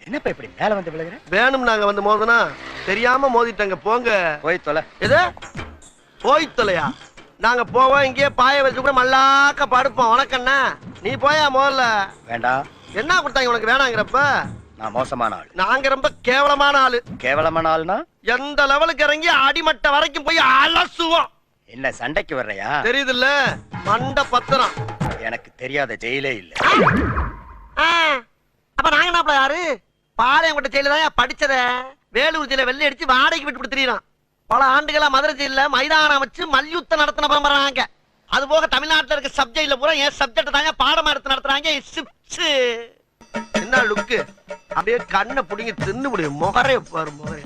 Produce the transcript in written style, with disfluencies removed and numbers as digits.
என்னப்பா இப்படி மேல வந்து விழுகிற? வேணும் நாங்க வந்து மோதனா தெரியாம மோதிட்டங்க. போங்க போய் தொலை. எது போய் தொலையா? நாங்க போவோம், இங்கேயே பாய வச்சு கூட மல்லாக்க படுப்போம். உனக்கண்ணா நீ போயா முதல்ல. வேண்டாம். என்ன கொடுத்தாங்க உனக்கு வேணாங்கிறப்ப? நான் மோசமான ஆள். நாங்க ரொம்ப கேவலமான ஆளு. கேவலமான ஆள்னா எந்த லெவலுக்கு இறங்கி அடிமட்ட வரைக்கும் போய் அலசுவோம். என்ன சண்டைக்கு வர்றையா? தெரியுதுல்ல, மண்ட பத்திரம். எனக்கு தெரியாத ஜெயிலே இல்ல. அப்ப நாங்க என்ன யாரு? பாளையங்கோட்டை ஜெயில தான் படிச்சத. வேலூர் ஜெயில வெள்ளை அடிச்சு வாடகைக்கு விட்டு கொடுத்துறோம். பல ஆண்டுகளா மதுரை ஜெயில மைதானம் அமைச்சு மல்யுத்தம் நடத்தின பரம்பராங்க. அது போக தமிழ்நாட்டுல இருக்க சப்ஜெக்ட்ல பூரா என் சப்ஜெக்ட் தாங்க பாடமா எடுத்து நடத்துறாங்க. என்ன லுக்கு? அப்படியே கண்ணை புடிங்கி தின்னு முடியும். முகரே பாரு முகரே.